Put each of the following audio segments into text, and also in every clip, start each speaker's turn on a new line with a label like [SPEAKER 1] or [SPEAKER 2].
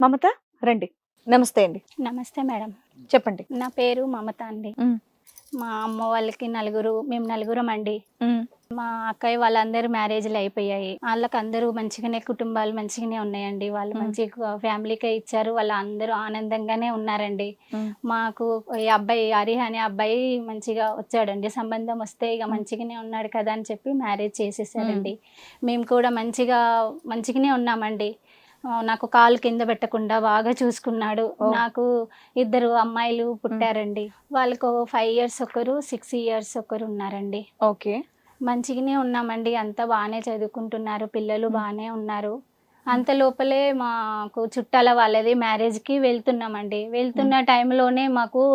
[SPEAKER 1] మమత రండి. నమస్తే అండి.
[SPEAKER 2] నమస్తే మేడం.
[SPEAKER 1] చెప్పండి.
[SPEAKER 2] నా పేరు మమత అండి. మా అమ్మ వాళ్ళకి మేము నలుగురం అండి. మా అక్కయ్య వాళ్ళందరూ మ్యారేజ్లు అయిపోయాయి. వాళ్ళకి అందరూ మంచిగానే కుటుంబాలు మంచిగానే ఉన్నాయండి. వాళ్ళు మంచి ఫ్యామిలీకే ఇచ్చారు. వాళ్ళు అందరూ ఆనందంగానే ఉన్నారండి. మాకు ఈ అబ్బాయి హరి అనే అబ్బాయి మంచిగా వచ్చాడండి. సంబంధం వస్తే ఇక మంచిగానే ఉన్నాడు కదా అని చెప్పి మ్యారేజ్ చేసేసారండి. మేము కూడా మంచిగానే ఉన్నామండి. నాకు కాలు కింద పెట్టకుండా బాగా చూసుకున్నాడు. నాకు 2 అమ్మాయిలు పుట్టారండి. వాళ్ళకు 5 years ఒకరు, 6 years ఒకరు ఉన్నారండి.
[SPEAKER 1] ఓకే.
[SPEAKER 2] మంచిగానే ఉన్నామండి. అంతా బాగానే చదువుకుంటున్నారు. పిల్లలు బాగానే ఉన్నారు. అంత లోపలే మాకు చుట్టాల వాళ్ళది మ్యారేజ్కి వెళ్తున్నామండి. వెళ్తున్న టైంలోనే మాకు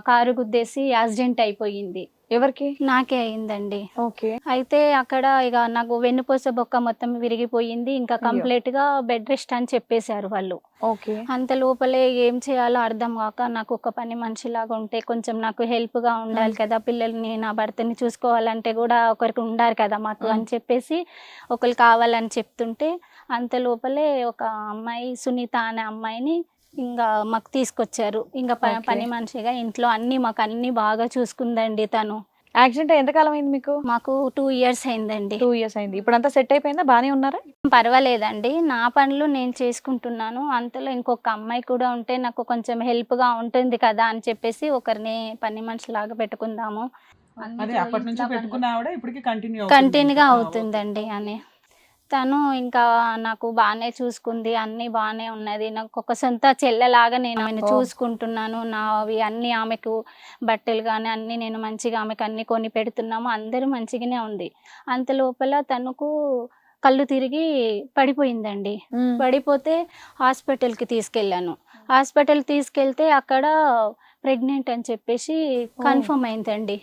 [SPEAKER 2] కారు గుద్దేసి యాక్సిడెంట్ అయిపోయింది.
[SPEAKER 1] ఎవరికి?
[SPEAKER 2] నాకే అయిందండి.
[SPEAKER 1] ఓకే.
[SPEAKER 2] అయితే అక్కడ ఇక నాకు వెన్నుపూస బొక్క మొత్తం విరిగిపోయింది. ఇంకా కంప్లీట్గా బెడ్ రెస్ట్ అని చెప్పేశారు వాళ్ళు.
[SPEAKER 1] ఓకే.
[SPEAKER 2] అంత లోపలే ఏం చేయాలో అర్థం కాక నాకు ఒక పని మనిషిలాగా ఉంటే కొంచెం నాకు హెల్ప్గా ఉండాలి కదా, పిల్లల్ని నా భర్తని చూసుకోవాలంటే కూడా ఒకరికి ఉండాలి కదా మాకు అని చెప్పేసి ఒకరు కావాలని చెప్తుంటే అంత లోపలే ఒక అమ్మాయి సునీత అనే అమ్మాయిని ఇంకా మాకు తీసుకొచ్చారు. ఇంకా పని మనిషిగా ఇంట్లో మాకు అన్ని బాగా చూసుకుందండి తను.
[SPEAKER 1] యాక్సిడెంట్ ఎంతకాలం అయింది మీకు?
[SPEAKER 2] మాకు 2 years అయిందండి.
[SPEAKER 1] 2 years అయింది. ఇప్పుడంతా సెట్ అయిపోయిందా? బాగానే ఉన్నారా?
[SPEAKER 2] పర్వాలేదండి. నా పనులు నేను చేసుకుంటున్నాను. అంతలో ఇంకొక అమ్మాయి కూడా ఉంటే నాకు కొంచెం హెల్ప్గా ఉంటుంది కదా అని చెప్పేసి ఒకరిని పని మనిషిలాగా పెట్టుకుందాము. కంటిన్యూగా అవుతుందండి అని తను ఇంకా నాకు బాగానే చూసుకుంది. అన్నీ బాగానే ఉన్నది. నాకు ఒక సొంత చెల్లెలాగా నేను ఆమెను చూసుకుంటున్నాను. నావి అన్నీ ఆమెకు బట్టలు కానీ అన్నీ నేను మంచిగా ఆమెకు అన్నీ కొని పెడుతున్నాము. అందరూ మంచిగానే ఉంది. అంత లోపల తనకు కళ్ళు తిరిగి పడిపోయిందండి. పడిపోతే హాస్పిటల్కి తీసుకెళ్ళాను. హాస్పిటల్కి తీసుకెళ్తే అక్కడ ప్రెగ్నెంట్ అని చెప్పేసి కన్ఫర్మ్ అయిందండి.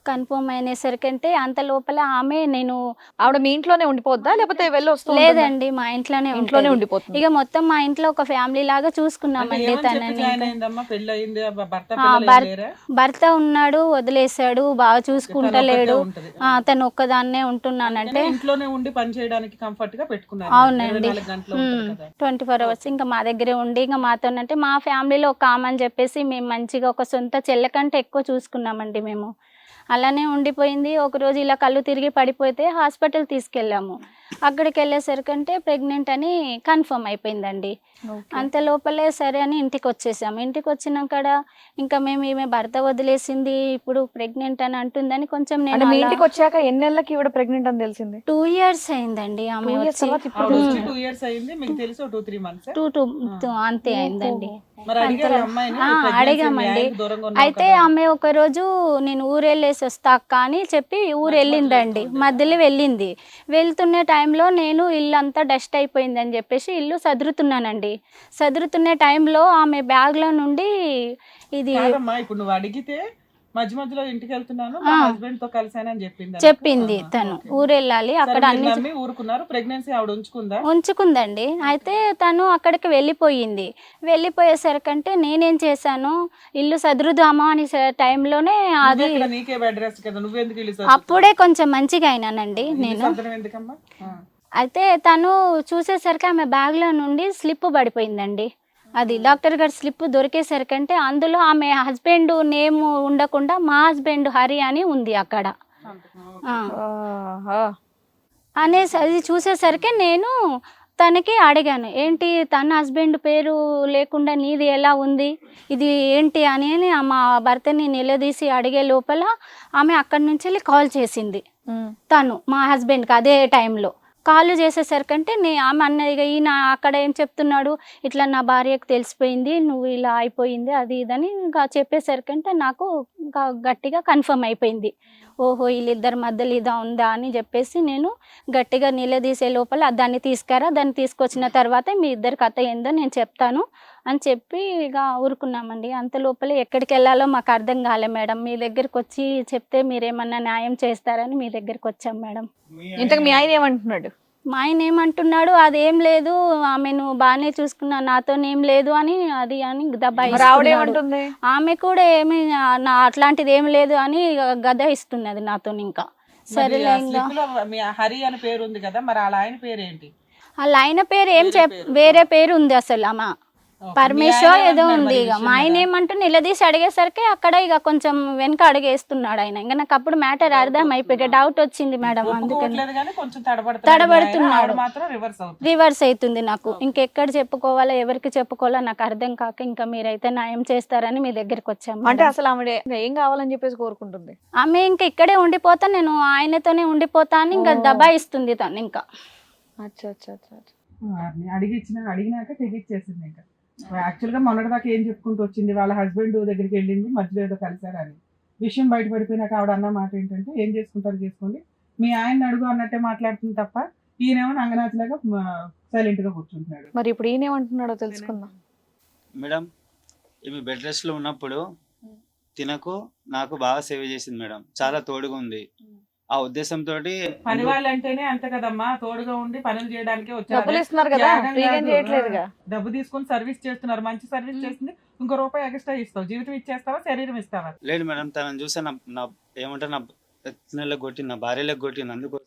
[SPEAKER 2] కన్ఫర్మ్ అయినేసరికంటే అంత లోపల
[SPEAKER 1] ఆవిడ మీ ఇంట్లోనే ఉండిపోద్దా లేకపోతే వెళ్ళి వస్తూ?
[SPEAKER 2] లేదండి, మా ఇంట్లోనే
[SPEAKER 1] ఉండిపోతుంది.
[SPEAKER 2] ఇక మొత్తం మా ఇంట్లో ఒక ఫ్యామిలీ లాగా చూసుకున్నామండి తనని. భర్త ఉన్నాడు, వదిలేసాడు, బాగా చూసుకుంటలేడు. తను ఒక్కదాన్నే ఉంటున్నానంటే
[SPEAKER 3] ఇంట్లోనే ఉండి పని చేయడానికి కంఫర్ట్ గా పెట్టుకున్నారు.
[SPEAKER 2] అవునండి, 24 hours ఇంకా మా దగ్గరే ఉండి ఇంకా మాతోనంటే మా ఫ్యామిలీలో ఒక ఆమె అని చెప్పేసి మేము మంచిగా ఒక సొంత చెల్లె కంటే ఎక్కువ చూసుకున్నామండి మేము. అలానే ఉండిపోయింది. ఒకరోజు ఇలా కళ్ళు తిరిగి పడిపోతే హాస్పిటల్ తీసుకెళ్ళాము. అక్కడికి వెళ్ళేసరికంటే ప్రెగ్నెంట్ అని కన్ఫర్మ్ అయిపోయిందండి. అంత లోపలే సరే అని ఇంటికి వచ్చేసాము. ఇంటికి వచ్చినాక ఇంకా మేము ఈమె భర్త వదిలేసింది, ఇప్పుడు ప్రెగ్నెంట్ అని అంటుందని కొంచెం నేను
[SPEAKER 1] మీ ఇంటికి వచ్చాక ఎన్ని నెలలకి ఈవిడ ప్రెగ్నెంట్ అని తెలిసింది?
[SPEAKER 2] 2 years అయిందండి. ఆమె
[SPEAKER 3] 2 years అయింది. మీకు తెలుసు 2-3 months
[SPEAKER 2] 2 అంతే అయిందండి.
[SPEAKER 3] అడిగామండి.
[SPEAKER 2] అయితే ఆమె ఒక రోజు నేను ఊరెళ్ళేసి వస్తా అక్క అని చెప్పి ఊరు వెళ్ళిందండి. మధ్యలో వెళ్ళింది. వెళ్తున్న టైంలో నేను ఇల్లు అంతా డస్ట్ అయిపోయిందని చెప్పేసి ఇల్లు సదురుతున్నానండి. సదురుతున్న టైంలో ఆమె బ్యాగ్లో నుండి ఇది
[SPEAKER 3] ఇప్పుడు నువ్వు అడిగితే మధ్య మధ్యలో ఇంటికి వెళ్తున్నాను హస్బెండ్ తో కలిసానని
[SPEAKER 2] చెప్పింది. తను ఊరెళ్ళాలి అక్కడ అన్ని
[SPEAKER 3] ఊరుకున్నారు. ప్రెగ్నెన్సీ ఆవిడ
[SPEAKER 2] ఉంచుకుందండి. అయితే తను అక్కడికి వెళ్ళిపోయింది. వెళ్ళిపోయేసరికంటే నేనేం చేశాను, ఇల్లు సదురుదామా అని టైంలోనే అది అప్పుడే కొంచెం మంచిగా అయినానండి నేను. అయితే తను చూసేసరికి ఆమె బ్యాగ్లో నుండి స్లిప్ పడిపోయిందండి. అది డాక్టర్ గారు స్లిప్ దొరికేసరికంటే అందులో ఆమె హస్బెండ్ నేమ్ ఉండకుండా మా హస్బెండ్ హరి అని ఉంది అక్కడ అనేసి అది చూసేసరికి నేను తనకి అడిగాను, ఏంటి తన హస్బెండ్ పేరు లేకుండా నీది ఎలా ఉంది, ఇది ఏంటి అని మా భర్తని నిలదీసి అడిగే లోపల ఆమె అక్కడి నుంచి వెళ్ళి కాల్ చేసింది. తను మా హస్బెండ్కి అదే టైంలో కాల్ చేసేసరికంటే ఆమె అన్నది, ఈయన అక్కడ ఏం చెప్తున్నాడు, ఇట్లా నా భార్యకు తెలిసిపోయింది, నువ్వు ఇలా అయిపోయింది అది ఇదని ఇంకా చెప్పేసరికంటే నాకు ఇంకా గట్టిగా కన్ఫర్మ్ అయిపోయింది. ఓహో వీళ్ళిద్దరి మధ్యలో ఇదా ఉందా అని చెప్పేసి నేను గట్టిగా నిలదీసే లోపల దాన్ని దాన్ని తీసుకొచ్చిన తర్వాత మీ ఇద్దరి కథ ఏందో నేను చెప్తాను అని చెప్పి ఇక ఊరుకున్నామండి. అంత లోపల ఎక్కడికి వెళ్ళాలో మాకు అర్థం కాలే మేడం. మీ దగ్గరికి వచ్చి చెప్తే మీరేమన్నా న్యాయం చేస్తారని మీ దగ్గరికి వచ్చాం మేడం.
[SPEAKER 1] ఇంతకు మీ ఆయన ఏమంటున్నాడు?
[SPEAKER 2] మా ఆయన ఏమంటున్నాడు, అదేం లేదు, ఆమెను బాగానే చూసుకున్నా, నాతోనేం లేదు అని అది అని
[SPEAKER 1] దబాయిస్తున్నాడు.
[SPEAKER 2] ఆమె కూడా ఏమి అట్లాంటిది ఏం లేదు అని గద ఇస్తున్నది నాతో. ఇంకా సరేలే.
[SPEAKER 3] హరి అని పేరు ఉంది కదా, మరి అలా ఆయన పేరేంటి?
[SPEAKER 2] వాళ్ళ ఆయన పేరు ఏం వేరే పేరు ఉంది అసలు అమ్మ పరమేశ్వర్ ఏదో ఉంది. ఇక మా ఆయన ఏమంటూ నిలదీసి అడిగేసరికి అక్కడ ఇక కొంచెం వెనక అడిగేస్తున్నాడు ఆయన. ఇంకా నాకు అప్పుడు మ్యాటర్ అర్థం అయిపోయి డౌట్ వచ్చింది మేడం, అందుకని తడబడుతున్నాడు, రివర్స్ అవుతుంది నాకు. ఇంకెక్కడ చెప్పుకోవాలో ఎవరికి చెప్పుకోవాలో నాకు అర్థం కాక ఇంకా మీరైతే న్యాయం చేస్తారని మీ దగ్గరికి వచ్చాము.
[SPEAKER 1] అంటే అసలు ఆమె ఏం కావాలని చెప్పేసి కోరుకుంటుంది?
[SPEAKER 2] ఆమె ఇంకా ఇక్కడే ఉండిపోతా, నేను ఆయనతోనే ఉండిపోతా అని ఇంకా దబాయిస్తుంది తను. ఇంకా
[SPEAKER 3] అడిగినాక తెగిచ్చేసింది. ఇంకా యాక్చువల్ గా మొన్నటిదాకా ఏం చెప్పుకుంటూ వచ్చింది, వాళ్ళ హస్బెండ్ దగ్గరికి వెళ్ళింది, మధ్యలో ఏదో కలిసారని విషయం బయటపడిపోయినాక ఆవిడ అన్న మాట ఏంటంటే ఏం చేసుకుంటారు చేసుకోండి, మీ ఆయన అడుగు అన్నట్టే మాట్లాడుతుంది తప్ప ఈయనేమో అంగనాథలాగా సైలెంట్ గా కూర్చుంటున్నాడు.
[SPEAKER 1] మరి ఇప్పుడు ఈయనేమంటున్నాడో తెలుసుకుందాం.
[SPEAKER 4] మేడం ఈమె బెడ్ రెస్ట్ లో ఉన్నప్పుడు తినకు నాకు బాగా సేవ చేసింది మేడం, చాలా తోడుగా ఉంది. ఆ ఉద్దేశంతో
[SPEAKER 3] పని వాళ్ళు అంటేనే అంతే కదమ్మా, తోడుగా ఉండి పనులు చేయడానికి
[SPEAKER 1] డబ్బులు ఇస్తున్నారు కదా, ఫ్రీగా చేయట్లేదుగా.
[SPEAKER 3] డబ్బు తీసుకొని సర్వీస్ చేస్తున్నారు, మంచి సర్వీస్ చేస్తుంది, ఇంకో రూపాయి ఎక్స్ట్రా ఇస్తావు, జీవితం ఇచ్చేస్తావా శరీరం ఇస్తావా? లేదు
[SPEAKER 4] మేడం, తనని చూసా నా ఏమంటారు నా నెలకు కొట్టింది, నా భార్యలకు కొట్టింది. అందుకోసం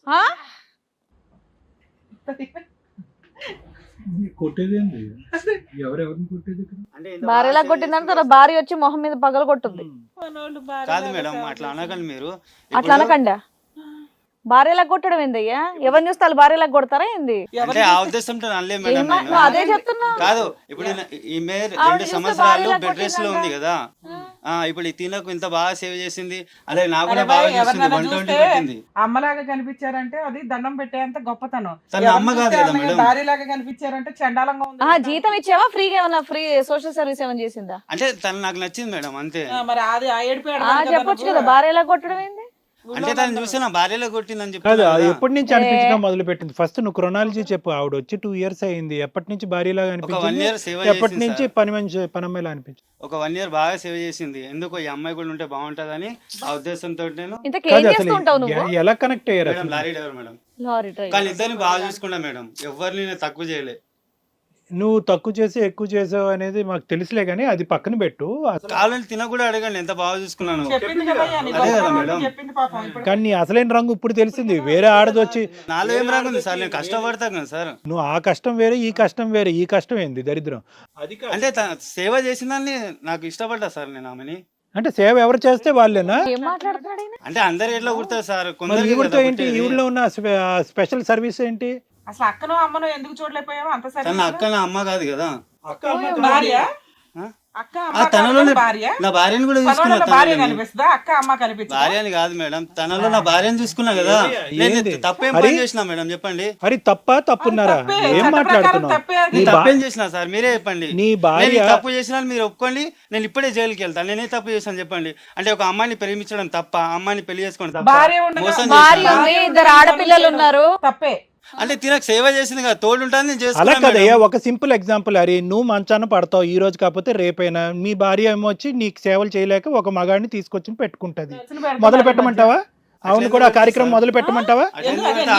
[SPEAKER 1] భార్యలా కొట్టిందని తన భార్య వచ్చి మొహం మీద పగలు కొట్టుంది.
[SPEAKER 4] కాదు మేడం, అట్లా అనకండి మీరు.
[SPEAKER 1] అట్లా అనకండా, భార్యలా కొట్టడం ఏందయ్యా? ఎవరిని చూస్తే వాళ్ళు భార్యలా కొడతారా ఏంది?
[SPEAKER 4] అంటే ఆ ఉద్దేశంతో అనలే మేడం,
[SPEAKER 1] అదే చెప్తున్నా.
[SPEAKER 4] కాదు ఇప్పుడు ఈమె 2 సంవత్సరాలు బెడ్ రెస్ట్ లో ఉంది కదా, ఇప్పుడు ఈ తినకు ఇంత బాగా సేవ్ చేసింది, అదే నాకు కూడా బాగా చేసింది, 120 పెట్టింది.
[SPEAKER 3] అమ్మలాగా కనిపించారంటే అది దండం పెట్టేంత గొప్పతనం.
[SPEAKER 4] తన అమ్మ కాదు కదా మేడం,
[SPEAKER 3] భార్యలాగా కనిపించారంటే చండాలంగా ఉంది.
[SPEAKER 1] జీతం ఇచ్చావా? ఫ్రీగా ఏమన్నా ఫ్రీ సోషల్ సర్వీస్ ఏమైనా చేసిందా?
[SPEAKER 4] అంటే తను నాకు నచ్చింది మేడం, అంతే.
[SPEAKER 3] మరి అది
[SPEAKER 1] చెప్పొచ్చు కదా, భార్యలా కొట్టడం ఏంది?
[SPEAKER 4] అంటే తను చూసి నా భార్యలో కొట్టిందని చెప్పి.
[SPEAKER 5] అది ఎప్పటి నుంచి అనిపించడం మొదలు పెట్టింది? ఫస్ట్ నువ్వు క్రొనాలజీ చెప్పు. ఆవిడ వచ్చి 2 years అయింది, ఎప్పటి నుంచి భార్యలాగా అనిపించింది, ఎప్పటి నుంచి పనమ్మలా అనిపించింది?
[SPEAKER 4] ఒక 1 year బాగా సేవ చేసింది. ఎందుకో ఈ అమ్మాయి కూడా ఉంటే బాగుంటదని ఆ ఉద్దేశంతో నేను.
[SPEAKER 5] ఎలా కనెక్ట్ అయ్యారు?
[SPEAKER 4] లారీ డ్రైవర్ మేడం, కానీ ఇద్దరిని బాగా చూసుకున్నా మేడం, ఎవరిని నేను తక్కువ చేయలే.
[SPEAKER 5] నువ్వు తక్కువ చేసి ఎక్కువ చేసావు అనేది మాకు తెలుసులే, కానీ అది పక్కన పెట్టు.
[SPEAKER 4] కావాలని తిన కూడా అడగండి, ఎంత బాగా చూసుకున్నాను.
[SPEAKER 5] కానీ నీ అసలైన రంగు ఇప్పుడు తెలిసింది. వేరే ఆడది వచ్చి
[SPEAKER 4] నాలో ఏం రంగు ఉంది సార్, నేను కష్టపడతాను కదా సార్.
[SPEAKER 5] నువ్వు ఆ కష్టం వేరే, ఈ కష్టం వేరే. ఈ కష్టం ఏంది? దరిద్రం.
[SPEAKER 4] అంటే సేవ చేసిందని నాకు ఇష్టపడ్డా సార్ నేను ఆమెని.
[SPEAKER 5] అంటే సేవ ఎవరు చేస్తే వాళ్ళేనా?
[SPEAKER 4] అంటే అందరు ఎట్లా కుడతారు సార్,
[SPEAKER 5] ఈవిడతో ఏంటి? ఈవిడలో ఉన్న స్పెషల్ సర్వీస్ ఏంటి?
[SPEAKER 3] అసలు అక్కనో అమ్మనో ఎందుకు చూడలేకపోయావో అంత సరే.
[SPEAKER 4] అక్క నా అమ్మ కాదు కదా,
[SPEAKER 3] భార్య
[SPEAKER 4] నా భార్యను కూడా చూసుకున్నా.
[SPEAKER 3] అక్క అమ్మ కనిపిస్తుంది,
[SPEAKER 4] భార్యని కాదు మేడం, తనలో నా భార్యను చూసుకున్నా కదా. నేను తప్పేం పని చేసినా మేడం చెప్పండి?
[SPEAKER 5] మరి తప్పున్నారా? ఏం మాట్లాడుతున్నావు?
[SPEAKER 4] తప్పేం చేసినా సార్ మీరే చెప్పండి.
[SPEAKER 5] నీ భార్య
[SPEAKER 4] తప్పు చేసినా మీరు ఒప్పుకోండి, నేను ఇప్పుడే జైలుకి వెళ్తాను. నేనే తప్పు చేశాను చెప్పండి. అంటే ఒక అమ్మాయిని ప్రేమించడం తప్ప, అమ్మాయిని పెళ్లి చేసుకోవడం తప్ప, మోసం
[SPEAKER 1] ఇద్దరు ఆడపిల్లలు ఉన్నారు
[SPEAKER 3] తప్పే.
[SPEAKER 4] అంటే తినకు సేవ చేసింది కదా, తోడు ఉంటుంది.
[SPEAKER 5] అలా కదయ్యా, ఒక సింపుల్ ఎగ్జాంపుల్. అరే నువ్వు మంచాన పడతావు ఈ రోజు కాకపోతే రేపైనా, మీ భార్య ఏమో వచ్చి నీకు సేవలు చేయలేక ఒక మగాడిని తీసుకొచ్చి పెట్టుకుంటది. మొదలు పెట్టమంటావా? అవును కూడా ఆ కార్యక్రమం మొదలు పెట్టమంటావా?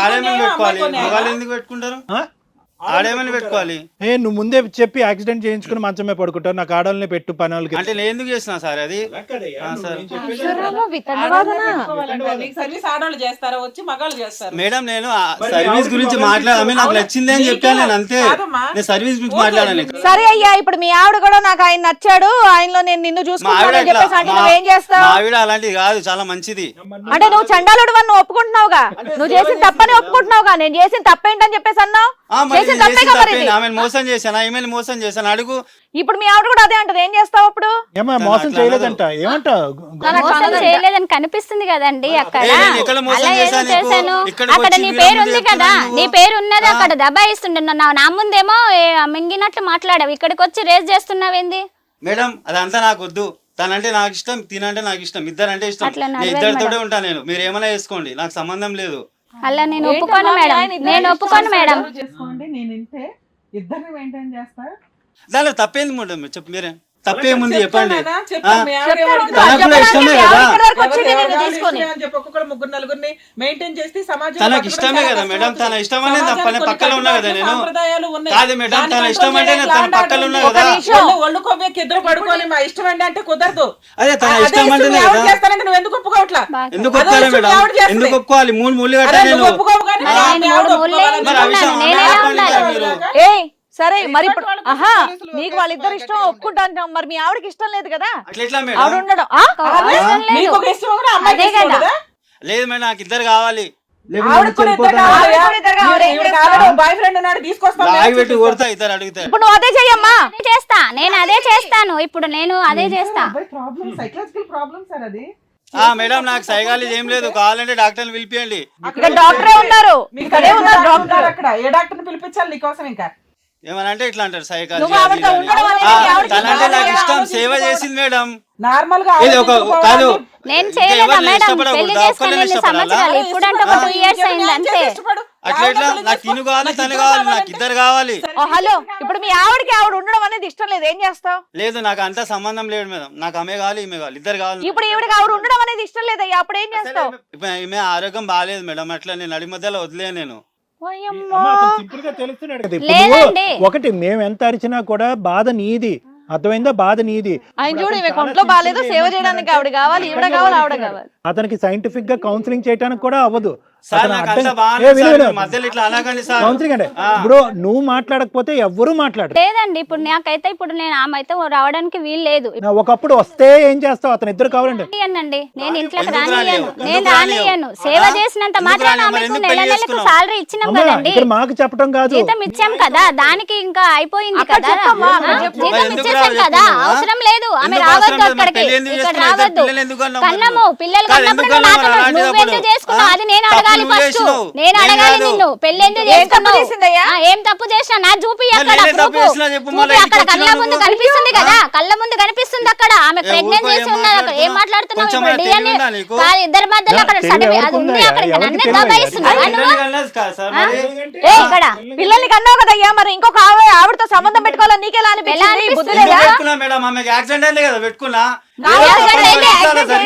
[SPEAKER 4] ఆడేమని పెట్టుకోవాలి, మగాళ్ళు ఎందుకు పెట్టుకుంటారు? ఆడేమని పెట్టుకోవాలి?
[SPEAKER 5] నువ్వు ముందే చెప్పి యాక్సిడెంట్ చేయించుకుని మంచమే పడుకుంటావు, నాకు ఆడవాళ్ళని పెట్టు పనులకి.
[SPEAKER 4] అంటే నేను ఎందుకు చేస్తున్నా సార్ అది? మేడం నేను సర్వీస్ గురించి మాట్లాడాలి, నాకు నచ్చింది అని చెప్పాను నేను, అంతే. నేను సర్వీస్ గురించి మాట్లాడాను.
[SPEAKER 1] సరే అయ్యా, ఇప్పుడు మీ ఆవిడ కూడా నాకు ఆయన నచ్చాడు, ఆయనలో నేను నిన్ను చూసుకుంటానని చెప్పేసి అంటే నువ్వేం చేస్తావు?
[SPEAKER 4] మా ఆవిడ అలాంటిది కాదు, చాలా మంచిది.
[SPEAKER 1] అంటే నువ్వు చండాలుడు అని ఒప్పుకుంటున్నావుగా, నువ్వు చేసిన తప్పని ఒప్పుకుంటున్నావుగా. నేను చేసిన తప్పేంటని చెప్పేసి అన్నావు.
[SPEAKER 4] ఆమెను మోసం చేశాను, ఈమెను మోసం చేశాను అడుగు.
[SPEAKER 1] ఇప్పుడు మీ ఆవిడ కూడా అదే అంటది, ఏం చేస్తావు అప్పుడు?
[SPEAKER 5] మోసం చేయలేదంట, ఏమంటావు?
[SPEAKER 2] మోసం చేయలేదని కనిపిస్తుంది కదండి అక్కడ. అలా ఏదో చేశాను, అక్కడ నీ పేరు ఉంది కదా, నీ పేరు ఉన్నది అక్కడ దబాయిస్తుండే. నా ముందేమో మింగినట్లు మాట్లాడావు, ఇక్కడికి వచ్చి రేస్ చేస్తున్నావేంది?
[SPEAKER 4] మేడం అదంతా నాకు వద్దు. తనంటే నాకు ఇష్టం, తినంటే నాకు ఇష్టం, ఇద్దరంటే ఇష్టం. ఇద్దరితోనే ఉంటా నేను, మీరు ఏమైనా వేసుకోండి, నాకు సంబంధం లేదు.
[SPEAKER 2] అలా నేను ఒప్పుకోను మేడం, నేను ఒప్పుకోను మేడం.
[SPEAKER 3] చేసుకోండి, నేను ఇంతే ఇద్దరిని మెయింటైన్ చేస్తా.
[SPEAKER 4] దానిలో తప్పేంది మేడం చెప్పు, మీరే తప్పేముంది చెప్పండి. తనకి ఇష్టమే కదా మేడం, తన ఇష్టం అనే తప్పనే పక్కన ఉన్నా కదా నేను. కాదు మేడం, తన ఇష్టం అంటే తన పక్కన ఉన్నా కదా.
[SPEAKER 3] ఇద్దరు పడుకొని మా ఇష్టం అంటే కుదరదు.
[SPEAKER 4] అదే తన ఇష్టం అంటేనే కదా.
[SPEAKER 3] నువ్వు ఎందుకు ఒప్పుకోవట్లా?
[SPEAKER 4] ఎందుకు ఒప్పుకోవాలి మేడం? ఎందుకు ఒప్పుకోవాలి? 3 మూలు కట్టా నేను.
[SPEAKER 1] సరే మరి ఇప్పుడు
[SPEAKER 3] వాళ్ళకి
[SPEAKER 1] ఆహా
[SPEAKER 3] పోలీసులు
[SPEAKER 1] నీకు వాళ్ళిద్దరు ఇష్టం ఒప్పుకుంటాను మరి మీ ఆవిడకి ఇష్టం లేదు కదా
[SPEAKER 4] అట్లా ఎట్లా
[SPEAKER 1] ఆవిడ
[SPEAKER 4] మేడం
[SPEAKER 1] ఉండడం
[SPEAKER 2] అవసరం లేదు.
[SPEAKER 3] నీకు ఒక ఇష్టం కూడా అమ్మాయికి
[SPEAKER 2] అదే
[SPEAKER 3] ఇష్టం
[SPEAKER 2] కదా.
[SPEAKER 3] కదా?
[SPEAKER 4] లేదు మేడం నాకు ఇద్దరు కావాలి
[SPEAKER 3] ఆవిడకి కూడా ఇద్దరు కావాలి.
[SPEAKER 1] ఆవిడకి కూడా ఇద్దరు కావాలి.
[SPEAKER 3] ఈవిడకి ఆల్రెడీ ఒక బాయ్ ఫ్రెండ్ ఉన్నాడు, తీసుకొస్తాం
[SPEAKER 4] ఆగి పెట్టి కొడతా ఇద్దరు అడుగుతారు
[SPEAKER 1] ఇప్పుడు నువ్వు అదే చెయ్యమ్మా.
[SPEAKER 2] అదే చేస్తా, నేను అదే చేస్తాను. ఇప్పుడు నేను అదే చేస్తా.
[SPEAKER 3] ప్రాబ్లమ్, సైకలాజికల్ ప్రాబ్లమ్ సార్ అది.
[SPEAKER 4] మేడం నాకు సైకాలజీ ఏం లేదు, కావాలంటే డాక్టర్ని పిలిపియండి.
[SPEAKER 1] ఇక్కడ డాక్టరే ఉన్నారు,
[SPEAKER 3] మీకు
[SPEAKER 1] ఇక్కడే ఉన్నారు
[SPEAKER 3] డాక్టర్
[SPEAKER 1] డాక్టర్.
[SPEAKER 3] అక్కడ ఏ డాక్టర్ని పిలిపించాలి నీకోసం? ఇంకా
[SPEAKER 4] ఏమనంటే ఇట్లా అంటారు సైకాలజీ
[SPEAKER 1] నువ్వు ఆవిడతో ఉండడం అనేది ఆవిడకి
[SPEAKER 4] తనంటే నాకు ఇష్టం,
[SPEAKER 3] ఆవిడకి
[SPEAKER 4] సేవ చేసింది మేడం.
[SPEAKER 3] నార్మల్ గా
[SPEAKER 4] ఇది ఒక కాదు
[SPEAKER 2] నేను
[SPEAKER 4] ఇంకా
[SPEAKER 2] చేయలేదా
[SPEAKER 4] ఎవరిని
[SPEAKER 2] మేడం?
[SPEAKER 4] ఇష్టపడకూడదు,
[SPEAKER 2] పెళ్లి
[SPEAKER 4] ఒక్కరిని
[SPEAKER 2] చేసుకుని ఎన్ని
[SPEAKER 4] ఇష్టపడాలా?
[SPEAKER 2] సంవత్సరాలు? ఇప్పుడంటే ఒక 2 years అయింది అంతే.
[SPEAKER 4] అట్లా ఎట్లా నాకు తిను కావాలి తను కావాలి, నాకు ఇద్దరు కావాలి.
[SPEAKER 1] ఓ హలో, ఇప్పుడు మీ ఆవిడకి ఆవిడ ఉండడం అనేది ఇష్టం లేదు, ఏం చేస్తావు?
[SPEAKER 4] లేదు నాకు అంత సంబంధం లేదు మేడం, నాకు ఆమె కావాలి ఈమె కావాలి, ఇద్దరు కావాలి.
[SPEAKER 1] ఇప్పుడు ఈవిడకి ఆవిడ ఉండడం అనేది ఇష్టం లేదయ్యా, అప్పుడు ఏం చేస్తావు?
[SPEAKER 4] ఇప్పుడు ఈమె ఆరోగ్యం బాగాలేదు మేడం, అట్లా నేను నడి మధ్యలో వదిలే నేను.
[SPEAKER 5] సింపుల్ గా తెలుస్తున్నాడు కదా ఇప్పుడు.
[SPEAKER 2] లేదండి.
[SPEAKER 5] నువ్వు ఒకటి మేము ఎంత అరిచినా కూడా బాధ నీది, అర్థమైందా? బాధ నీది.
[SPEAKER 1] ఆయన చూడు ఈమె ఒంట్లో బాగాలేదు, సేవ చేయడానికి ఆవిడ కావాలి, ఈవిడ కావాలి, ఆవిడ కావాలి.
[SPEAKER 5] అతనికి సైంటిఫిక్ గా కౌన్సిలింగ్ చేయడానికి కూడా అవ్వదు.
[SPEAKER 4] సార్ నాకు అంతా బాగానే సార్, మీరు మధ్యలో ఇట్లా అనకండి సార్.
[SPEAKER 5] కౌన్సిలింగ్ అంటే ఇప్పుడు నువ్వు మాట్లాడకపోతే ఎవ్వరూ మాట్లాడరు.
[SPEAKER 2] లేదండి, ఇప్పుడు నాకైతే ఇప్పుడు నేను ఆమె అయితే రావడానికి వీలు లేదు.
[SPEAKER 5] ఒకప్పుడు వస్తే ఏం చేస్తావు? అతను ఇద్దరు కావాలండి.
[SPEAKER 2] రానియనండి, నేను ఇంట్లోకి
[SPEAKER 4] ఎందుకు
[SPEAKER 2] రానియను,
[SPEAKER 4] రానియవు?
[SPEAKER 2] నేను
[SPEAKER 4] ఎందుకు రానియవు?
[SPEAKER 2] రానియను. సేవ చేసినంత
[SPEAKER 4] ఎందుకు
[SPEAKER 2] మాత్రాన
[SPEAKER 4] రానియవు? మరి
[SPEAKER 2] ఆమెకు
[SPEAKER 4] ఎందుకు
[SPEAKER 2] నెల
[SPEAKER 4] పెళ్లి
[SPEAKER 2] నెలకు
[SPEAKER 4] చేసుకున్నావు?
[SPEAKER 2] సాలరీ ఇచ్చినాం
[SPEAKER 5] అమ్మా
[SPEAKER 2] కదండి,
[SPEAKER 5] ఇక్కడ మాకు చెప్పడం కాదు.
[SPEAKER 2] జీతం ఇచ్చాం కదా, దానికి ఇంకా అయిపోయింది
[SPEAKER 1] అక్కడ
[SPEAKER 2] కదా.
[SPEAKER 1] చెప్పమ్మా, అక్కడ చెప్పు.
[SPEAKER 2] జీతం
[SPEAKER 4] ఎందుకు
[SPEAKER 2] ఇచ్చేసాం
[SPEAKER 4] రావాలి
[SPEAKER 2] కదా,
[SPEAKER 4] చెప్పు.
[SPEAKER 2] అవసరం లేదు. ఆమె
[SPEAKER 4] ఎందుకు
[SPEAKER 2] రావద్దు
[SPEAKER 4] అవసరం లేదు?
[SPEAKER 2] అక్కడికి,
[SPEAKER 4] పెళ్లి ఎందుకు
[SPEAKER 2] ఇక్కడ
[SPEAKER 4] చేసుకున్నావు?
[SPEAKER 2] రావద్దు.
[SPEAKER 4] పిల్లలు ఎందుకు కన్నావు?
[SPEAKER 2] కన్నము పిల్లలు
[SPEAKER 4] కాదు,
[SPEAKER 2] కన్నప్పుడు
[SPEAKER 4] ఎందుకు
[SPEAKER 2] నువ్వు
[SPEAKER 4] కన్నావు?
[SPEAKER 2] నాతో నువ్వెందుకు
[SPEAKER 4] అలాంటిదప్పుడు?
[SPEAKER 2] చేసుకున్నావు అది నేను
[SPEAKER 4] తప్పు
[SPEAKER 2] అడగాలి
[SPEAKER 4] నువ్వు
[SPEAKER 2] ఫస్ట్.
[SPEAKER 4] చేసినావు.
[SPEAKER 2] నేను
[SPEAKER 4] నేను
[SPEAKER 2] అడగాలి
[SPEAKER 4] కాదు.
[SPEAKER 2] నిన్ను, పెళ్లి ఎందుకు
[SPEAKER 1] ఏం తప్పు
[SPEAKER 2] చేసుకున్నావు?
[SPEAKER 1] చేసిందయ్యా?
[SPEAKER 2] ఏం తప్పు చేసినా నా చూపి
[SPEAKER 4] మరి
[SPEAKER 2] అక్కడ
[SPEAKER 4] నేనే తప్పు
[SPEAKER 2] proof.
[SPEAKER 4] చేసినా చెప్పు,
[SPEAKER 2] చూపి
[SPEAKER 4] మళ్ళీ
[SPEAKER 2] అక్కడ
[SPEAKER 4] ఇంటికి
[SPEAKER 2] కళ్ళ
[SPEAKER 4] వచ్చినావు
[SPEAKER 2] ముందు
[SPEAKER 4] నువ్వు.
[SPEAKER 2] కనిపిస్తుంది కదా, కళ్ళ ముందు కనిపిస్తుంది అక్కడ ఆమె ప్రెగ్నెంట్
[SPEAKER 4] ఊరుకో,
[SPEAKER 2] చేసి
[SPEAKER 4] ఏం
[SPEAKER 2] ఉన్నది అక్కడ. ఏం
[SPEAKER 4] మాట్లాడుతున్నావు?
[SPEAKER 2] మాట్లాడుతున్నావు?
[SPEAKER 4] కొంచెం
[SPEAKER 2] ఇప్పుడు
[SPEAKER 4] తెలివి
[SPEAKER 2] DNA
[SPEAKER 4] ఉందా నీకు?
[SPEAKER 2] కాదు, ఇద్దరి మధ్యలో అక్కడ
[SPEAKER 5] తెలివి
[SPEAKER 2] సడవి
[SPEAKER 5] ఎవరికి
[SPEAKER 2] అది ఉంది
[SPEAKER 5] ఉందా?
[SPEAKER 2] అక్కడ, ఇంకా
[SPEAKER 5] ఎవరికి
[SPEAKER 2] నన్నే
[SPEAKER 5] తెలియదు?
[SPEAKER 2] దబాయిస్తున్నావా
[SPEAKER 4] పిల్లలు
[SPEAKER 2] నువ్వు?
[SPEAKER 4] కనలేదు కదా సార్ మరి.
[SPEAKER 1] పిల్లల్ని కన్నావు కదయ్యా, మరి ఇంకొక ఆవిడతో సంబంధం పెట్టుకోవాలని నీకెలా
[SPEAKER 2] ఎలా
[SPEAKER 1] అనిపించింది?
[SPEAKER 2] అనిపిస్తుంది?
[SPEAKER 1] బుద్ధి
[SPEAKER 4] ఎందుకు
[SPEAKER 1] లేదా?
[SPEAKER 4] పెట్టుకున్నా మేడం? ఆమెకి యాక్సిడెంట్ అయింది కదా పెట్టుకున్నా.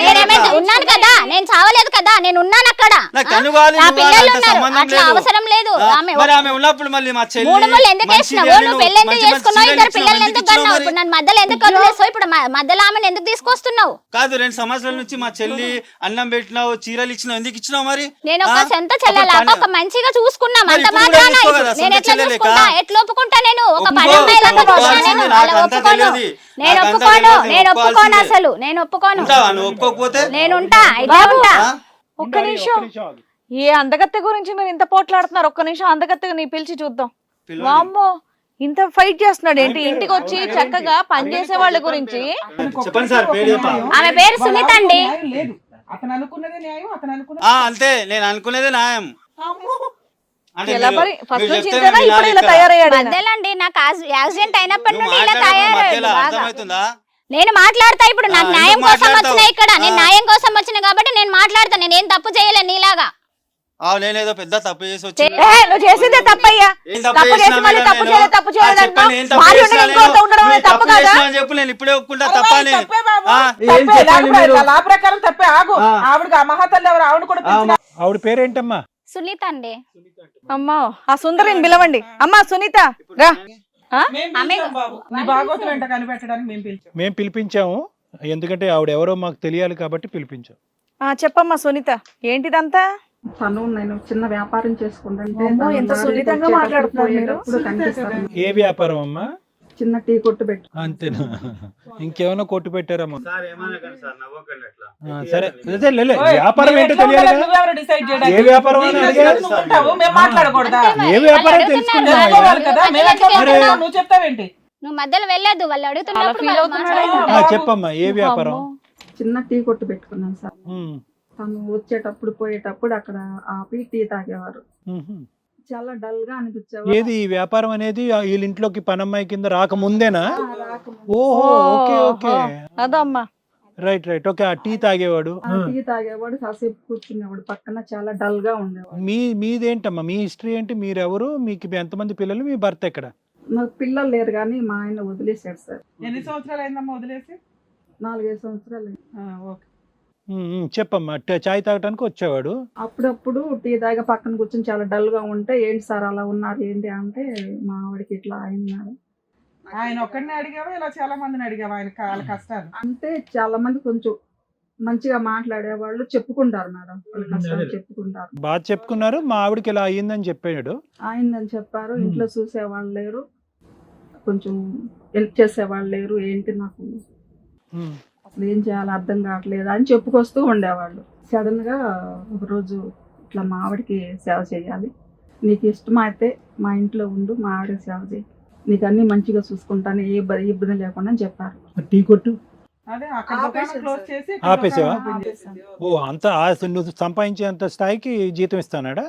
[SPEAKER 2] నేనేమైతే ఉన్నాను కదా, నేను చావలేదు కదా, నేను ఉన్నాను అక్కడ.
[SPEAKER 4] నాకు తను కావాలి,
[SPEAKER 2] నా
[SPEAKER 4] నువ్వు
[SPEAKER 2] పిల్లలు
[SPEAKER 4] కావాలి, అంత
[SPEAKER 2] ఉన్నారు,
[SPEAKER 4] సంబంధం
[SPEAKER 2] అట్లా
[SPEAKER 4] లేదు.
[SPEAKER 2] అవసరం లేదు. ఆమె
[SPEAKER 4] మరి ఆమె ఉన్నప్పుడు మళ్ళీ మా చెల్లి
[SPEAKER 2] మూడు ముళ్ళు ఎందుకు
[SPEAKER 4] మంచి
[SPEAKER 2] వేసినావు?
[SPEAKER 4] సీరియల్
[SPEAKER 2] నువ్వు పెళ్లి ఎందుకు
[SPEAKER 4] మంచి మంచి
[SPEAKER 2] చేసుకున్నావు?
[SPEAKER 4] సీరియల్
[SPEAKER 2] ఇద్దరు
[SPEAKER 4] ఇచ్చినావు,
[SPEAKER 2] పిల్లల్ని
[SPEAKER 4] ఎందుకు
[SPEAKER 2] ఎందుకు
[SPEAKER 4] ఇచ్చినావు
[SPEAKER 2] కన్నావు?
[SPEAKER 4] మరి?
[SPEAKER 2] ఇప్పుడు నన్ను మధ్యలో ఎందుకు వదిలేస్తావు? ఇప్పుడు మధ్యలో ఆమెను ఎందుకు తీసుకొస్తున్నావు?
[SPEAKER 4] కాదు 2 సంవత్సరాల నుంచి మా చెల్లి అన్నం పెట్టినావు, చీరలు ఇచ్చినావు, ఎందుకు ఇచ్చినావు మరి?
[SPEAKER 2] నేను ఒక సొంత చెల్లెలా ఒక మంచిగా చూసుకున్నాం
[SPEAKER 4] మరి
[SPEAKER 2] అంత
[SPEAKER 4] ఇప్పుడు
[SPEAKER 2] మాత్రాన.
[SPEAKER 4] కూడా చూసుకో కదా,
[SPEAKER 2] నేను
[SPEAKER 4] సొంత
[SPEAKER 2] ఎట్లా
[SPEAKER 4] చెల్లెలేక?
[SPEAKER 2] చూసుకుంటా? ఎట్లా ఒప్పుకుంటా? నేను ఒక
[SPEAKER 4] ఒప్పుకో,
[SPEAKER 2] పడమ్మాయిలాగా చూసినా
[SPEAKER 4] ఒప్పుకోవాల్సింది,
[SPEAKER 2] నేను
[SPEAKER 4] నాకు
[SPEAKER 2] అలా
[SPEAKER 4] అంతా
[SPEAKER 2] ఒప్పుకోను.
[SPEAKER 4] తెలియదు.
[SPEAKER 2] నేను
[SPEAKER 4] నాకు అంతా
[SPEAKER 2] ఒప్పుకోను,
[SPEAKER 4] తెలియదు,
[SPEAKER 2] నేను ఒప్పుకోను,
[SPEAKER 4] ఒప్పుకోవాల్సిందే.
[SPEAKER 2] అసలు నేను ఒప్పుకోను.
[SPEAKER 4] ఉంటావా నువ్వు? ఒప్పుకోకపోతే
[SPEAKER 2] నేను ఉంటా, ఇదే ఉంటా.
[SPEAKER 1] ఒక్క నిమిషం, ఏ అందగత్తె గురించి మీరు ఇంత పోట్లాడుతున్నారు? ఒక్క నిమిషం అందగత్తె నీ పిలిచి చూద్దాం.
[SPEAKER 4] పిలవండి.
[SPEAKER 1] వామ్మో, ఇంత ఫైట్ చేస్తున్నాడు ఏంటి? ఇంటికి వచ్చి చక్కగా పనిచేసే వాళ్ళ గురించి.
[SPEAKER 4] చెప్పండి సార్, పేరు చెప్పండి.
[SPEAKER 2] ఆమె పేరు సునీత అండి.
[SPEAKER 3] న్యాయం లేదు, అతను అనుకున్నదే న్యాయం, అతను అనుకున్నది
[SPEAKER 4] అంతే, నేను అనుకునేదే న్యాయం. అంటే
[SPEAKER 1] ఎలా
[SPEAKER 4] మీరు-
[SPEAKER 1] మరి ఫస్ట్
[SPEAKER 4] మీరు
[SPEAKER 1] నుంచి
[SPEAKER 4] చెప్తే
[SPEAKER 1] ఇంతేనా?
[SPEAKER 4] వినాలి
[SPEAKER 1] ఇప్పుడు ఇలా
[SPEAKER 4] ఇక్కడ.
[SPEAKER 1] తయారయ్యాడు ఈయన.
[SPEAKER 2] మధ్యలో అండి నాకు యాక్సిడెంట్ అయినప్పటి
[SPEAKER 4] నువ్వు
[SPEAKER 2] నుండి ఇలా
[SPEAKER 4] మాట్లాడకు
[SPEAKER 2] తయారయ్యాడు
[SPEAKER 4] మధ్యలో,
[SPEAKER 2] బాగా.
[SPEAKER 4] అర్థమవుతుందా?
[SPEAKER 2] నేను మాట్లాడతా ఇప్పుడు, నాకు
[SPEAKER 4] ఎందుకు
[SPEAKER 2] న్యాయం కోసం
[SPEAKER 4] మాట్లాడతావు?
[SPEAKER 2] వచ్చిన ఇక్కడ, నేను న్యాయం కోసం వచ్చిన కాబట్టి నేను మాట్లాడతా. నేను ఏం తప్పు చేయలే నీలాగా.
[SPEAKER 4] నేనేదో పెద్ద తప్పు చేసి వచ్చి
[SPEAKER 1] నువ్వు చేసిందే తప్పయ్యా.
[SPEAKER 4] ఏం
[SPEAKER 1] తప్పు
[SPEAKER 4] చేసినా
[SPEAKER 1] చేసి మళ్ళీ
[SPEAKER 4] మేడం
[SPEAKER 1] తప్పు
[SPEAKER 4] నేను?
[SPEAKER 1] చేయలేదు, తప్పు చేయలేదు
[SPEAKER 4] చెప్పండి,
[SPEAKER 1] అంటున్నావు.
[SPEAKER 4] ఏం తప్పు
[SPEAKER 1] భార్య
[SPEAKER 4] చేసినా
[SPEAKER 1] ఉండగా ఇంకోతో
[SPEAKER 4] నేను?
[SPEAKER 1] ఉండడం అనేది
[SPEAKER 4] మీరు
[SPEAKER 1] తప్పు
[SPEAKER 4] తప్పు
[SPEAKER 1] కాదా?
[SPEAKER 4] చేసినా అని చెప్పు, నేను ఇప్పుడే ఒప్పుకుంటా తప్పని.
[SPEAKER 3] తప్పే బాబు.
[SPEAKER 4] ఏం
[SPEAKER 3] తప్పే,
[SPEAKER 4] చెప్పాలి
[SPEAKER 3] లేకపోతే
[SPEAKER 4] మీరు?
[SPEAKER 3] లా ప్రకారం తప్పే. ఆగు, ఆవిడ ఆ మహాతల్లి ఎవరు? ఆవిడ కూడా పిలిచిన
[SPEAKER 5] ఆవిడ పేరేంటమ్మా?
[SPEAKER 2] సునీత అండి.
[SPEAKER 1] అమ్మా, ఆ సుందరిని పిలవండి. అమ్మా సునీత రా.
[SPEAKER 3] మేము పిలిచాం బాబు. నీ భాగవతం వెంట కనిపెట్టడానికి మేము పిలిచాం.
[SPEAKER 5] మేము పిలిపించాము, ఎందుకంటే ఆవిడ ఎవరో మాకు తెలియాలి కాబట్టి పిలిపించాం.
[SPEAKER 1] చెప్పమ్మా సునీత, ఏంటిదంతా?
[SPEAKER 6] తను నేను చిన్న వ్యాపారం చేసుకుంటుంటే
[SPEAKER 1] అమ్మో,
[SPEAKER 6] తను
[SPEAKER 1] ఎంత
[SPEAKER 6] దారిలో
[SPEAKER 1] సున్నితంగా
[SPEAKER 6] వచ్చేటప్పుడు,
[SPEAKER 1] మాట్లాడుతున్నారు మీరు.
[SPEAKER 6] పోయేటప్పుడు కనిపిస్తాను.
[SPEAKER 5] ఏ వ్యాపారం అమ్మా?
[SPEAKER 6] చిన్న టీ కొట్టు పెట్టు.
[SPEAKER 5] అంతేనా? ఇంకేమైనా కొట్టు పెట్టారమ్మా?
[SPEAKER 4] సార్ ఏమనకండి సార్, నవ్వకండి అట్లా.
[SPEAKER 5] సరే అదే లే,
[SPEAKER 3] ఓయ్,
[SPEAKER 5] వ్యాపారం
[SPEAKER 3] మేము
[SPEAKER 5] ఏంటో
[SPEAKER 3] ఎట్లా
[SPEAKER 5] తెలియాలి
[SPEAKER 3] ఉండాలి?
[SPEAKER 5] కదా.
[SPEAKER 3] నువ్వెవరు decide చేయడానికి?
[SPEAKER 5] ఏ వ్యాపారం అని
[SPEAKER 3] నీకు
[SPEAKER 5] అడిగా?
[SPEAKER 3] నచ్చినట్టు నువ్వు ఉంటావు, మేము మాట్లాడకూడదా?
[SPEAKER 5] ఏ వ్యాపారం
[SPEAKER 2] వాళ్ళు
[SPEAKER 5] తెలుసుకున్నావా?
[SPEAKER 3] తెలుసుకోవాలి కదా, మేము ఎట్లా
[SPEAKER 2] ఎందుకు
[SPEAKER 3] మాట్లాడతాం?
[SPEAKER 2] వెళ్తున్నావు?
[SPEAKER 3] నువ్వు చెప్తావేంటి?
[SPEAKER 2] నువ్వు మధ్యలో వెళ్ళొద్దు, వాళ్ళు అడుగుతున్నప్పుడు
[SPEAKER 1] feel
[SPEAKER 2] వాళ్ళు
[SPEAKER 1] అవుతున్నాడు.
[SPEAKER 2] మాట్లాడకూడదు.
[SPEAKER 5] చెప్పమ్మా, ఏ వ్యాపారం?
[SPEAKER 6] చిన్న టీ కొట్టు పెట్టుకున్నాను సార్.
[SPEAKER 5] ఉమ్,
[SPEAKER 6] తను వచ్చేటప్పుడు పోయేటప్పుడు అక్కడ ఆపి టీ తాగేవారు.
[SPEAKER 5] ఉహు.
[SPEAKER 6] చాలా డల్ గా అనిపించేవారు.
[SPEAKER 5] ఏది ఈ వ్యాపారం అనేది వీళ్ళ ఇంట్లోకి పనమ్మాయి కింద రాకముందేనా?
[SPEAKER 6] రాకముందు
[SPEAKER 5] ఓహో, ఓకే ఓకే,
[SPEAKER 1] అదమ్మా.
[SPEAKER 5] Right right, okay. ఆ టీ తాగేవాడు.
[SPEAKER 6] ఆ టీ తాగేవాడు, కాసేపు కూర్చునేవాడు పక్కన, చాలా డల్ గా ఉండేవాడు.
[SPEAKER 5] మీదేంటమ్మా, మీ హిస్టరీ ఏంటి? మీరెవరు? మీకు ఎంతమంది పిల్లలు? మీ భర్త ఎక్కడ?
[SPEAKER 6] నాకు పిల్లలు లేరు కానీ మా ఆయన వదిలేశాడు సార్.
[SPEAKER 3] ఎన్ని సంవత్సరాలు అయిందమ్మా వదిలేసి?
[SPEAKER 6] 4-5 సంవత్సరాలు.
[SPEAKER 3] ఓకే.
[SPEAKER 5] చెప్పమ్మా. చాయ్ తాగటానికి వచ్చేవాడు.
[SPEAKER 6] అప్పుడప్పుడు టీ తాగా పక్కన కూర్చొని చాలా డల్ గా ఉంటే, ఏంటి సార్ అలా ఉన్నారు ఏంటి అంటే, మా ఆవిడకి ఇట్లా అయినారు
[SPEAKER 3] ఆయన ఒక్కడిని అడిగావా ఇలా చాలా మందిని అడిగావా ఆయన వాళ్ళ కష్టాలు?
[SPEAKER 6] అంటే చాలా మంది కొంచెం మంచిగా మాట్లాడే వాళ్ళు చెప్పుకుంటారు మేడం, వాళ్ళ కష్టాలు చెప్పుకుంటారు.
[SPEAKER 5] బాగా చెప్పుకున్నారు. మా ఆవిడకి ఇలా అయ్యిందని చెప్పాడు.
[SPEAKER 6] ఆయనని చెప్పారు, ఇంట్లో చూసేవాళ్ళు లేరు. కొంచెం హెల్ప్ చేసేవాళ్ళు లేరు, ఏంటి నాకు
[SPEAKER 5] ఉమ్.
[SPEAKER 6] అసలు ఏం చేయాలో అర్థం కావట్లేదు అని చెప్పుకొస్తూ ఉండేవాళ్ళు. సడన్గా ఒకరోజు ఇట్లా మా ఆవిడకి సేవ చేయాలి, నీకు ఇష్టమైతే మా ఇంట్లో ఉండు, మా ఆవిడకి సేవ చేయి, నీకు అన్ని మంచిగా చూసుకుంటాను, ఏ ఇబ్బంది లేకుండా అని చెప్పారు.
[SPEAKER 5] టీ కొట్టు
[SPEAKER 3] అదే అక్కడ దుకాణం క్లోజ్ చేసి ఇక్కడ
[SPEAKER 5] ఆపేసావా?
[SPEAKER 3] దుకాణం ఓపెన్ చేశాను.
[SPEAKER 5] ఓ అంత నువ్వు సంపాదించేంత స్థాయికి జీతం ఇస్తానాడా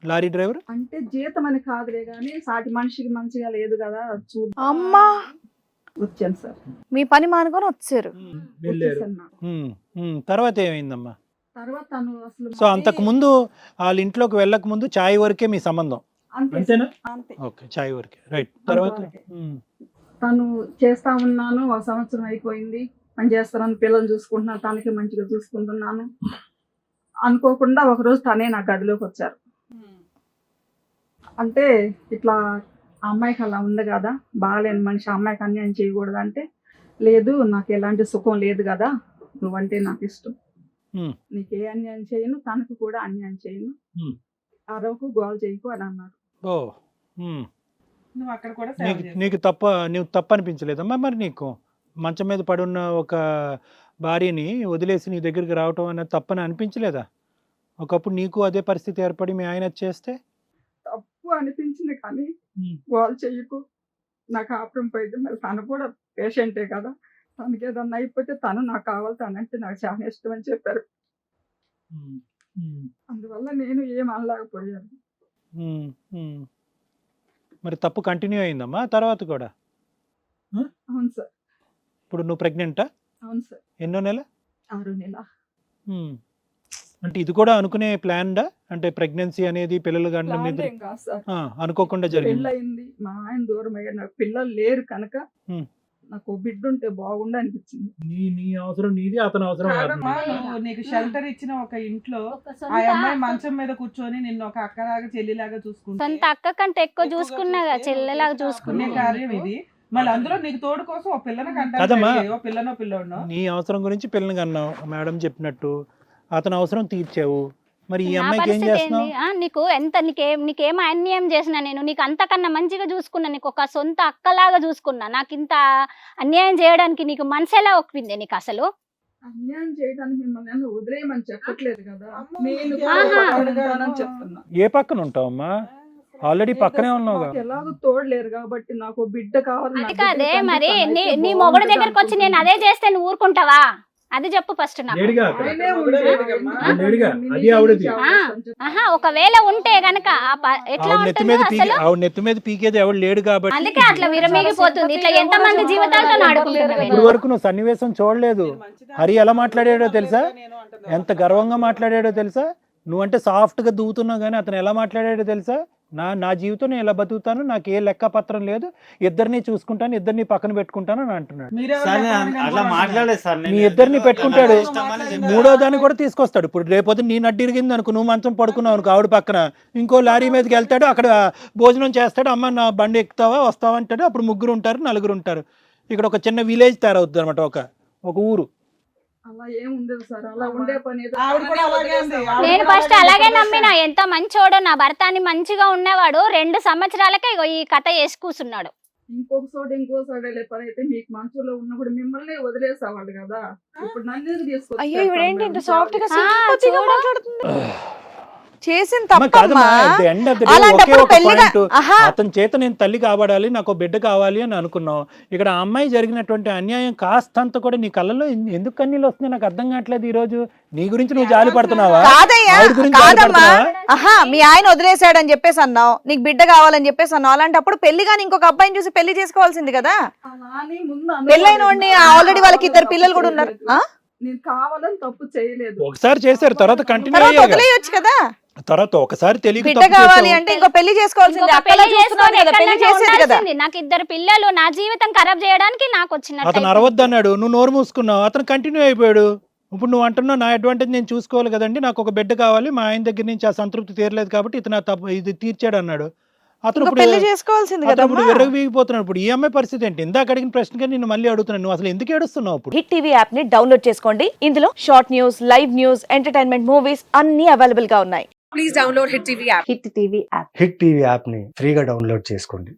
[SPEAKER 5] లారీ డ్రైవర్?
[SPEAKER 6] అంటే జీతం అని కాదులే కానీ సాటి మనిషికి మంచిగా లేదు కదా
[SPEAKER 1] అమ్మా
[SPEAKER 6] వచ్చాను సార్.
[SPEAKER 1] మీ పని మానుకొని వచ్చారు.
[SPEAKER 6] వచ్చేసాను నా.
[SPEAKER 5] తర్వాత ఏమైందమ్మా?
[SPEAKER 6] తర్వాత తను అసలు
[SPEAKER 5] సో అంతకు ముందు వాళ్ళ ఇంట్లోకి వెళ్ళక ముందు చాయ్ వరకే మీ సంబంధం,
[SPEAKER 6] అంతే
[SPEAKER 5] అంతేనా?
[SPEAKER 6] అంతే.
[SPEAKER 5] ఓకే, చాయ్ వరకే, రైట్. తర్వాత
[SPEAKER 6] అంతవరకే. తను చేస్తా ఉన్నాను, ఒక సంవత్సరం అయిపోయింది, పని చేస్తున్నాను, పిల్లలు చూసుకుంటున్నాను, తనకి మంచిగా చూసుకుంటున్నాను. అనుకోకుండా ఒకరోజు తనే నా గదిలోకి వచ్చారు. అంటే ఇట్లా ఆ అమ్మాయికి అలా ఉంది కదా, బాగాలేని మనిషి, ఆ అమ్మాయికి అన్యాయం చేయకూడదు అంటే, లేదు నాకు ఎలాంటి సుఖం లేదు కదా, నువ్వంటే నాకు ఇష్టం, నీకు ఏ అన్యాయం చేయను, తనకు కూడా అన్యాయం చేయను, అరవకు గోల్ చేయకు అని అన్నారు.
[SPEAKER 5] ఓ
[SPEAKER 3] నువ్వు అక్కడ కూడా సేవ చేసావు.
[SPEAKER 5] నువ్వు తప్ప అనిపించలేదమ్మా మరి నీకు? మంచం మీద పడున్న ఒక భార్యని వదిలేసి నీ దగ్గరికి రావటం అనేది తప్పని అనిపించలేదా? ఒకప్పుడు నీకు అదే పరిస్థితి ఏర్పడి మీ ఆయన చేస్తే
[SPEAKER 6] తప్పు అనిపించింది కానీ గోల్ చెయ్యకు, నాకు ఆపరం పోయింది, మరి తను కూడా పేషెంటే కదా, తనకి ఏదన్నా అయిపోతే తను నాకు కావాలి, తనంటే నాకు చాలా ఇష్టం అని చెప్పారు. అందువల్ల నేను ఏం అనలేకపోయాను.
[SPEAKER 5] మరి తప్పు కంటిన్యూ అయిందమ్మా తర్వాత కూడా?
[SPEAKER 6] అవును సార్.
[SPEAKER 5] ఇప్పుడు నువ్వు ప్రెగ్నెంటా?
[SPEAKER 6] అవును సార్.
[SPEAKER 5] ఎన్నో నెల?
[SPEAKER 6] 6 నెల.
[SPEAKER 5] అంటే ఇది కూడా అనుకునే ప్లాన్డా? అంటే ప్రెగ్నెన్సీ అనేది పిల్లలు కానీ
[SPEAKER 6] ప్లాన్ కాదు సార్,
[SPEAKER 5] అనుకోకుండా జరిగింది.
[SPEAKER 6] పెళ్ళయింది, మా ఆయన దూరం అయ్యారు, నాకు పిల్లలు లేరు కనుక నాకు బిడ్డ ఉంటే బాగుండు అనిపించింది.
[SPEAKER 5] నీ అవసరం నీది, అతని అవసరం
[SPEAKER 3] కాదమ్మా, నువ్వు నీకు షెల్టర్ ఇచ్చిన ఒక ఇంట్లో ఆ అమ్మాయి మంచం మీద కూర్చొని నిన్ను ఒక అక్కలాగా చెల్లిలాగా చూసుకుంటే
[SPEAKER 2] సొంత అక్క కంటే ఎక్కువ చూసుకున్నాగా, చెల్లెలాగా చూసుకున్నా.
[SPEAKER 3] పుణ్య కార్యం ఇది. మళ్ళీ అందులో నీకు తోడు కోసం ఒక పిల్లని
[SPEAKER 5] కదమ్మా.
[SPEAKER 3] కంటారు, పిల్లనో పిల్లోనో.
[SPEAKER 5] నీ అవసరం గురించి పిల్లని కన్నావు, మేడం చెప్పినట్టు అతని అవసరం తీర్చావు, మరి ఈ
[SPEAKER 2] నా
[SPEAKER 5] అమ్మాయికి ఏం
[SPEAKER 2] పరిస్థితి
[SPEAKER 5] చేస్తున్నావు?
[SPEAKER 2] ఏంది? నీకు ఎంత నీకేం అన్యాయం చేసినా నేను నీకు అంతకన్నా మంచిగా చూసుకున్నా, నీకు ఒక సొంత అక్కలాగా చూసుకున్నా, నాకు ఇంత అన్యాయం చేయడానికి నీకు మనసు ఎలా ఒప్పింది నీకు అసలు?
[SPEAKER 6] అన్యాయం చేయడానికి మిమ్మల్ని వదిలేయమని చెప్పట్లేదు కదా, నేను
[SPEAKER 2] ఆహా.
[SPEAKER 6] ఉంటానని చెప్తున్నా.
[SPEAKER 5] ఏ పక్కన ఉంటావమ్మా? ఆల్రెడీ పక్కనే ఉన్నావుగా.
[SPEAKER 6] నాకు ఎలాగో తోడలేరు కాబట్టి నాకు బిడ్డ కావాలి.
[SPEAKER 2] అది కాదే మరి నీ మొగుడు దగ్గరకు వచ్చి నేను అదే చేస్తే నువ్వు ఊరుకుంటావా? అది చెప్పు ఫస్ట్ నాకు. ఒకవేళ ఉంటే గనక ఎట్లా ఉంటుంది అసలు?
[SPEAKER 5] నెత్తి మీద పీకేది ఎవడు లేడు కాబట్టి
[SPEAKER 2] అందుకే అట్లా విరమిగిపోతుంది. ఇట్లా ఎంత మంది జీవితాలతో ఆడుకుంటున్నావు.
[SPEAKER 5] ఇప్పుడు వరకు నువ్వు సన్నివేశం చూడలేదు. హరి ఎలా మాట్లాడాడో తెలుసా? ఎంత గర్వంగా మాట్లాడాడో తెలుసా? నువ్వంటే సాఫ్ట్ గా దూవుతున్నావు కానీ అతను ఎలా మాట్లాడాడో తెలుసా? నా జీవితం నేను ఎలా బతుకుతాను, నాకు ఏ లెక్క పత్రం లేదు, ఇద్దరిని చూసుకుంటాను, ఇద్దరిని పక్కన పెట్టుకుంటాను అని అంటున్నాడు.
[SPEAKER 4] అట్లా మాట్లాడలేదు సార్.
[SPEAKER 5] మీ ఇద్దరిని పెట్టుకుంటాడు, మూడో దాన్ని కూడా తీసుకొస్తాడు. ఇప్పుడు రేపొద్దు నీ నడ్డి ఇరిగింది అనుకో, నువ్వు మంచం పడుకున్నావు అనుకో, ఆవిడ పక్కన ఇంకో లారీ మీదకి వెళ్తాడు, అక్కడ భోజనం చేస్తాడు, అమ్మ నా బండి ఎక్కుతావా వస్తావా అంటాడు. అప్పుడు 3 ఉంటారు, 4 ఉంటారు. ఇక్కడ ఒక చిన్న విలేజ్ తయారవుతుంది అనమాట, ఒక ఊరు.
[SPEAKER 6] అలా ఏం ఉండదు సార్, అలా ఉండే పని
[SPEAKER 2] నేను ఫస్ట్ అలాగే నమ్మినా, ఎంత మంచోడో నా భర్త అని. మంచిగా ఉన్నవాడు 2 సంవత్సరాలకే ఇగో ఈ కథ వేసి కూర్చున్నాడు.
[SPEAKER 6] ఇంకోసారి పని అయితే మీకు మంచులో ఉన్నప్పుడు మిమ్మల్ని వదిలేసేవాళ్ళు కదా, ఇప్పుడు నన్ను
[SPEAKER 1] అయ్యో ఇవిడేంటి ఇంత సాఫ్ట్ గా
[SPEAKER 2] ఆ,
[SPEAKER 1] సింపతిగా
[SPEAKER 2] చూడు.
[SPEAKER 1] మాట్లాడుతుంది? చేసిన
[SPEAKER 5] అమ్మ కాదమ్మా,
[SPEAKER 1] తప్పమ్మా.
[SPEAKER 5] at the end of the day
[SPEAKER 1] అలాంటప్పుడు
[SPEAKER 5] ఒకే ఒక
[SPEAKER 1] పెళ్లిగా
[SPEAKER 5] point,
[SPEAKER 1] ఆహా
[SPEAKER 5] అతని చేత నేను తల్లి కాబడాలి, నాకు ఒక బిడ్డ కావాలి అని అనుకున్నావు. ఇక్కడ ఆ అమ్మాయి జరిగినటువంటి అన్యాయం కాస్తంత కూడా నీ కళ్ళలో ఎందుకు కన్నీళ్ళు వస్తున్నాయి నాకు అర్థం కావట్లేదు. ఈ రోజు నీ గురించి నువ్వు జాలి పడుతున్నావా?
[SPEAKER 1] కాదయ్యా,
[SPEAKER 5] ఆవిడ గురించి జాలి
[SPEAKER 1] కాదమ్మా.
[SPEAKER 5] పడుతున్నావా?
[SPEAKER 1] ఆహా మీ ఆయన వదిలేసాడని చెప్పేసి అన్నావు, నీకు బిడ్డ కావాలని చెప్పేసి అన్నావు. అలాంటప్పుడు పెళ్లి కానీ ఇంకొక అబ్బాయిని చూసి పెళ్లి చేసుకోవాల్సింది కదా. పెళ్ళైన వాడిని ఆల్రెడీ వాళ్ళకి 2 పిల్లలు కూడా ఉన్నారు.
[SPEAKER 6] నేను కావాలని తప్పు చేయలేదు.
[SPEAKER 5] ఒకసారి చేశారు, తర్వాత కంటిన్యూ
[SPEAKER 1] తర్వాత
[SPEAKER 5] అయ్యారు.
[SPEAKER 1] వదిలేయొచ్చు కదా.
[SPEAKER 5] తర్వాత ఒకసారి తెలియక
[SPEAKER 1] బిడ్డ
[SPEAKER 5] తప్పు
[SPEAKER 1] కావాలి
[SPEAKER 5] చేసావు.
[SPEAKER 1] అంటే ఇంకో పెళ్లి చేసుకోవాల్సింది.
[SPEAKER 2] ఇంకొక
[SPEAKER 1] అక్కలా
[SPEAKER 2] పెళ్లి
[SPEAKER 1] చూస్తున్నాడు
[SPEAKER 2] చేసుకొని
[SPEAKER 1] కదా, పెళ్లి
[SPEAKER 2] ఎక్కడన్నా
[SPEAKER 1] చేసేది కదా.
[SPEAKER 2] ఉండాల్సింది. నాకు 2 పిల్లలు, నా జీవితం ఖరాబ్ చేయడానికి నాకు వచ్చిన
[SPEAKER 5] అతను అరవద్దు అన్నాడు, నువ్వు నోరు మూసుకున్నావు, అతను కంటిన్యూ అయిపోయాడు. ఇప్పుడు నువ్వు అంటున్నావు నా అడ్వాంటేజ్ నేను చూసుకోవాలి కదండి, నాకు ఒక బిడ్డ కావాలి, మా ఆయన దగ్గర నుంచి ఆ సంతృప్తి తీరలేదు కాబట్టి ఇతను ఇది తీర్చాడు అన్నాడు. అతను
[SPEAKER 1] ఇంకో పెళ్లి చేసుకోవాల్సింది కదా.
[SPEAKER 5] ఇప్పుడు విరగబీగిపోతున్నాడు. ఇప్పుడు ఈ అమ్మాయి పరిస్థితి ఏంటి? ఇందాక అడిగిన ప్రశ్నగా నేను మళ్ళీ అడుగుతున్నాను, నువ్వు అసలు ఎందుకు ఏడుస్తున్నావు? ఇప్పుడు
[SPEAKER 1] హిట్ టీవీ యాప్ ని డౌన్లోడ్ చేసుకోండి. ఇందులో short news, live news, entertainment movies అన్ని అవైలబుల్ గా ఉన్నాయి.
[SPEAKER 7] హిట్ టీవీ యాప్ ని ఫ్రీగా డౌన్లోడ్ చేసుకోండి.